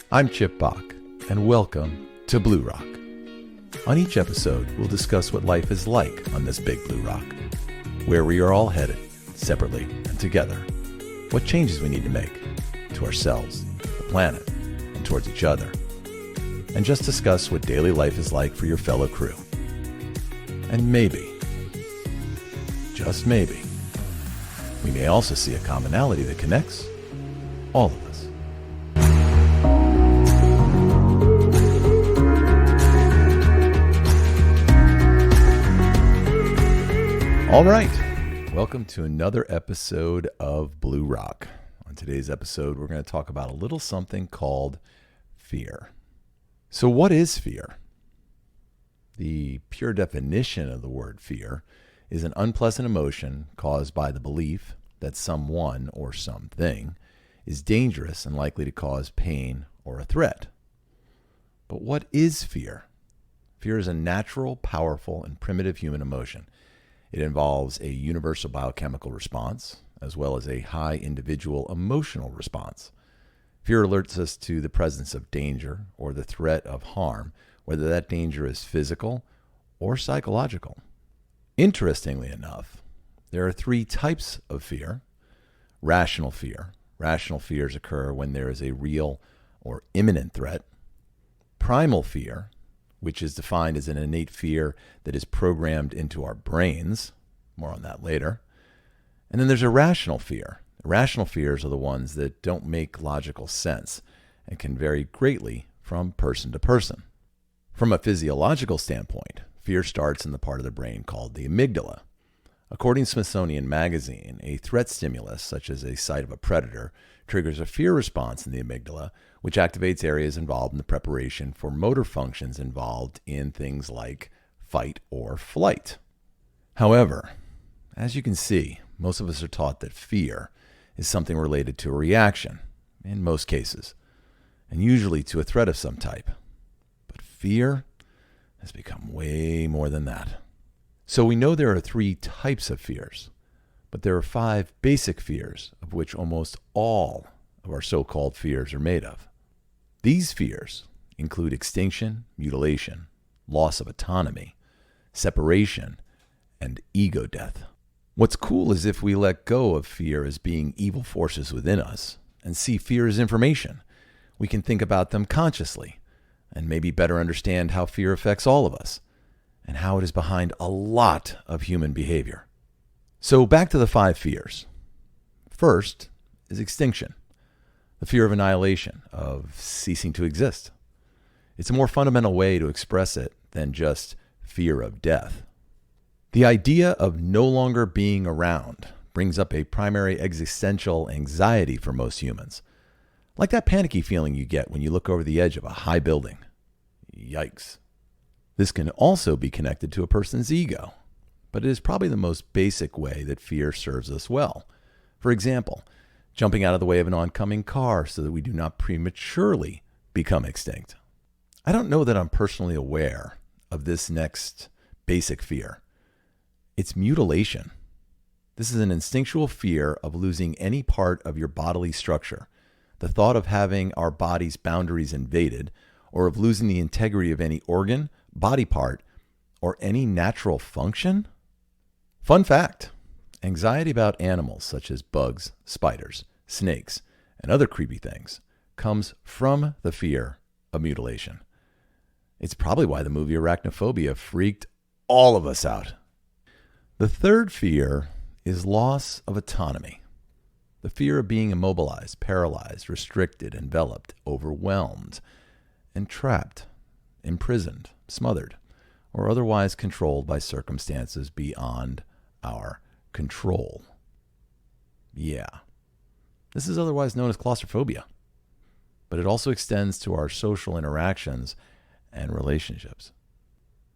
I'm Chip Bach, and welcome to BluRock. On each episode, we'll discuss what life is like on this Big Blue Rock, where we are all headed, separately and together, what changes we need to make to ourselves, the planet, and towards each other, and just discuss what daily life is like for your fellow crew. And maybe, just maybe, we may also see a commonality that connects all of us. All right, welcome to another episode of BluRock. On today's episode, we're going to talk about a little something called fear. So what is fear? The pure definition of the word fear is an unpleasant emotion caused by the belief that someone or something is dangerous and likely to cause pain or a threat. But what is fear? Fear is a natural, powerful, and primitive human emotion. It involves a universal biochemical response, as well as a high individual emotional response. Fear alerts us to the presence of danger or the threat of harm, whether that danger is physical or psychological. Interestingly enough, there are three types of fear. Rational fear. Rational fears occur when there is a real or imminent threat. Primal fear, which is defined as an innate fear that is programmed into our brains. More on that later. And then there's irrational fear. Irrational fears are the ones that don't make logical sense and can vary greatly from person to person. From a physiological standpoint, fear starts in the part of the brain called the amygdala. According to Smithsonian Magazine, a threat stimulus, such as a sight of a predator, triggers a fear response in the amygdala, which activates areas involved in the preparation for motor functions involved in things like fight or flight. However, as you can see, most of us are taught that fear is something related to a reaction, in most cases, and usually to a threat of some type. But fear has become way more than that. So we know there are three types of fears, but there are five basic fears, of which almost all of our so-called fears are made of. These fears include extinction, mutilation, loss of autonomy, separation, and ego death. What's cool is if we let go of fear as being evil forces within us and see fear as information, we can think about them consciously and maybe better understand how fear affects all of us and how it is behind a lot of human behavior. So back to the five fears. First is extinction. The fear of annihilation, of ceasing to exist. It's a more fundamental way to express it than just fear of death. The idea of no longer being around brings up a primary existential anxiety for most humans, like that panicky feeling you get when you look over the edge of a high building. Yikes. This can also be connected to a person's ego, but it is probably the most basic way that fear serves us well. For example, jumping out of the way of an oncoming car so that we do not prematurely become extinct. I don't know that I'm personally aware of this next basic fear. It's mutilation. This is an instinctual fear of losing any part of your bodily structure. The thought of having our body's boundaries invaded, or of losing the integrity of any organ, body part, or any natural function? Fun fact. Anxiety about animals such as bugs, spiders, snakes, and other creepy things comes from the fear of mutilation. It's probably why the movie Arachnophobia freaked all of us out. The third fear is loss of autonomy. The fear of being immobilized, paralyzed, restricted, enveloped, overwhelmed, entrapped, imprisoned, smothered, or otherwise controlled by circumstances beyond our control. Yeah. This is otherwise known as claustrophobia, but it also extends to our social interactions and relationships.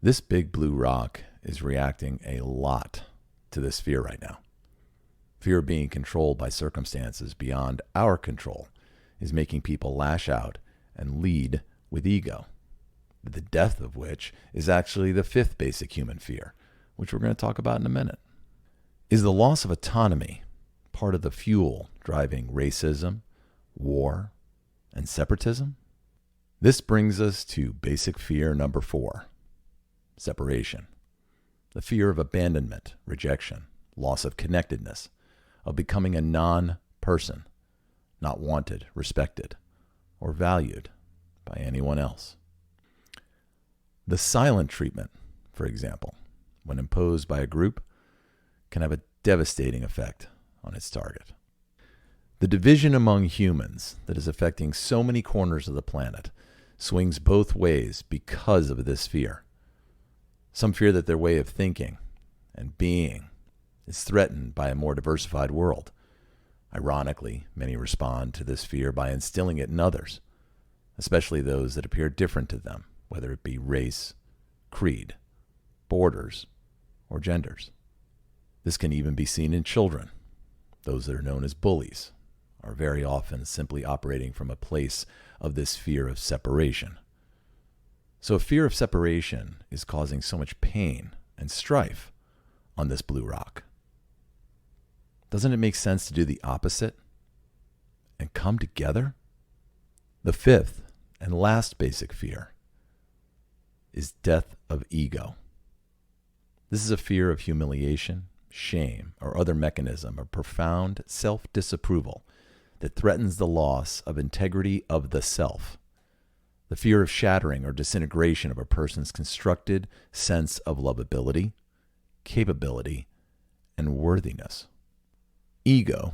This Big Blue Rock is reacting a lot to this fear right now. Fear of being controlled by circumstances beyond our control is making people lash out and lead with ego, the death of which is actually the fifth basic human fear, which we're going to talk about in a minute. Is the loss of autonomy part of the fuel driving racism, war, and separatism? This brings us to basic fear number 4, separation. The fear of abandonment, rejection, loss of connectedness, of becoming a non-person, not wanted, respected, or valued by anyone else. The silent treatment, for example, when imposed by a group, can have a devastating effect on its target. The division among humans that is affecting so many corners of the planet swings both ways because of this fear. Some fear that their way of thinking and being is threatened by a more diversified world. Ironically, many respond to this fear by instilling it in others, especially those that appear different to them, whether it be race, creed, borders, or genders. This can even be seen in children. Those that are known as bullies are very often simply operating from a place of this fear of separation. So if fear of separation is causing so much pain and strife on this Blue Rock, doesn't it make sense to do the opposite and come together? The 5th and last basic fear is death of ego. This is a fear of humiliation, shame, or other mechanism of profound self-disapproval that threatens the loss of integrity of the self. The fear of shattering or disintegration of a person's constructed sense of lovability, capability, and worthiness. Ego,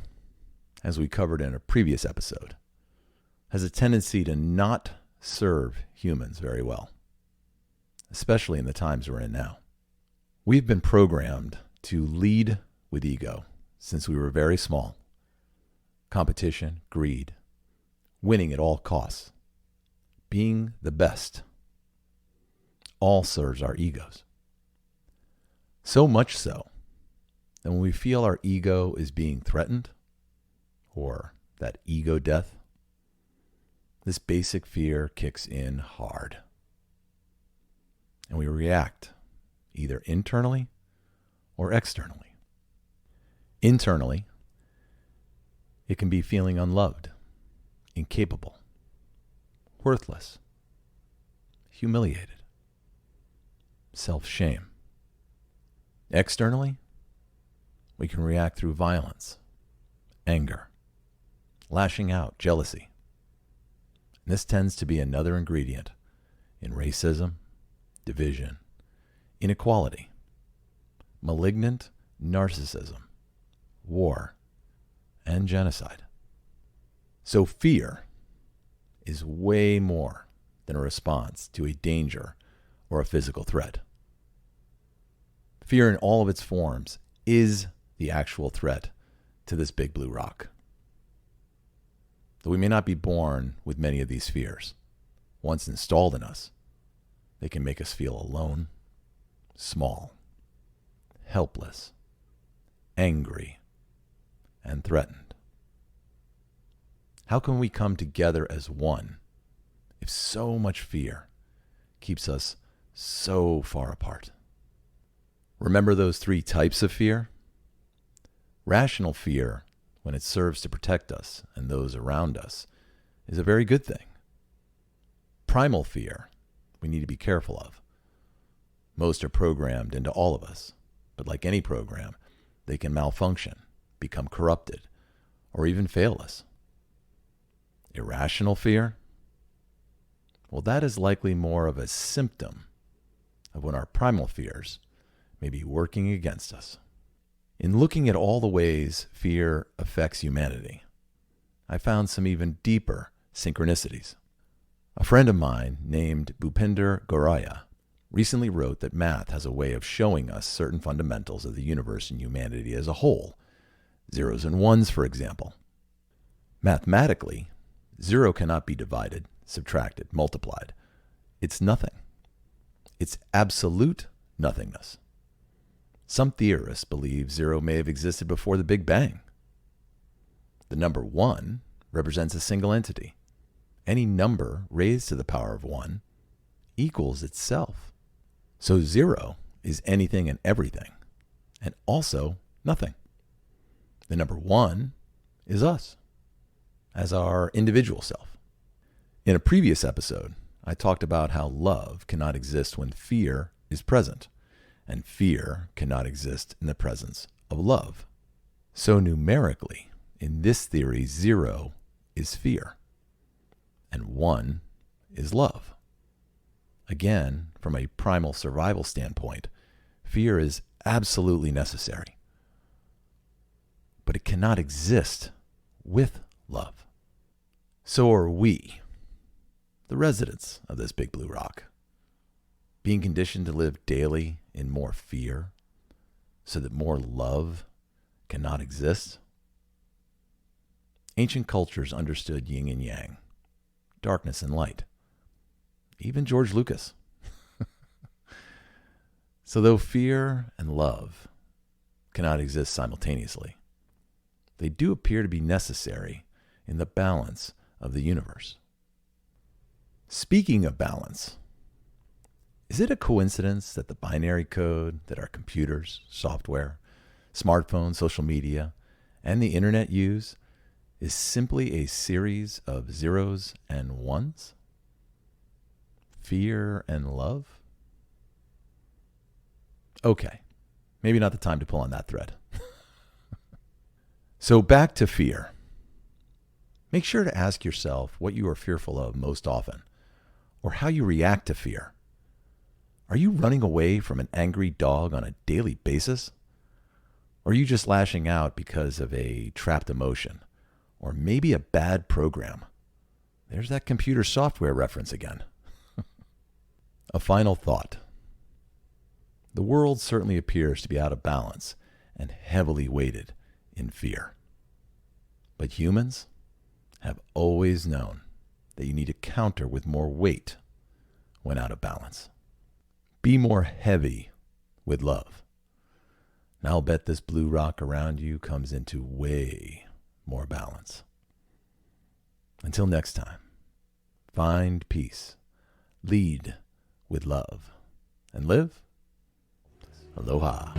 as we covered in a previous episode, has a tendency to not serve humans very well, especially in the times we're in now. We've been programmed to lead with ego since we were very small. Competition, greed, winning at all costs, being the best, all serves our egos. So much so that when we feel our ego is being threatened, or that ego death, this basic fear kicks in hard. And we react either internally or externally. Internally, it can be feeling unloved, incapable, worthless, humiliated, self-shame. Externally, we can react through violence, anger, lashing out, jealousy. And this tends to be another ingredient in racism, division, inequality, malignant narcissism, war, and genocide. So fear is way more than a response to a danger or a physical threat. Fear in all of its forms is the actual threat to this Big Blue Rock. Though we may not be born with many of these fears, once installed in us, they can make us feel alone, small, helpless, angry, and threatened. How can we come together as one if so much fear keeps us so far apart? Remember those 3 types of fear? Rational fear, when it serves to protect us and those around us, is a very good thing. Primal fear, we need to be careful of. Most are programmed into all of us, but like any program, they can malfunction, become corrupted, or even fail us. Irrational fear? Well, that is likely more of a symptom of when our primal fears may be working against us. In looking at all the ways fear affects humanity, I found some even deeper synchronicities. A friend of mine named Bhupinder Goraya recently wrote that math has a way of showing us certain fundamentals of the universe and humanity as a whole. Zeros and ones, for example. Mathematically, 0 cannot be divided, subtracted, multiplied. It's nothing. It's absolute nothingness. Some theorists believe 0 may have existed before the Big Bang. The number 1 represents a single entity. Any number raised to the power of 1 equals itself. So 0 is anything and everything, and also nothing. The number 1 is us, as our individual self. In a previous episode, I talked about how love cannot exist when fear is present, and fear cannot exist in the presence of love. So numerically, in this theory, 0 is fear, and 1 is love. Again, from a primal survival standpoint, fear is absolutely necessary, but it cannot exist with love. So are we, the residents of this Big Blue Rock, being conditioned to live daily in more fear so that more love cannot exist? Ancient cultures understood yin and yang, darkness and light. Even George Lucas. So though fear and love cannot exist simultaneously, they do appear to be necessary in the balance of the universe. Speaking of balance, is it a coincidence that the binary code that our computers, software, smartphones, social media, and the internet use is simply a series of zeros and ones? Fear and love? Okay, maybe not the time to pull on that thread. So back to fear. Make sure to ask yourself what you are fearful of most often, or how you react to fear. Are you running away from an angry dog on a daily basis? Or are you just lashing out because of a trapped emotion, or maybe a bad program? There's that computer software reference again. A final thought. The world certainly appears to be out of balance and heavily weighted in fear. But humans have always known that you need to counter with more weight when out of balance. Be more heavy with love. And I'll bet this blue rock around you comes into way more balance. Until next time, find peace, lead with love, and live aloha.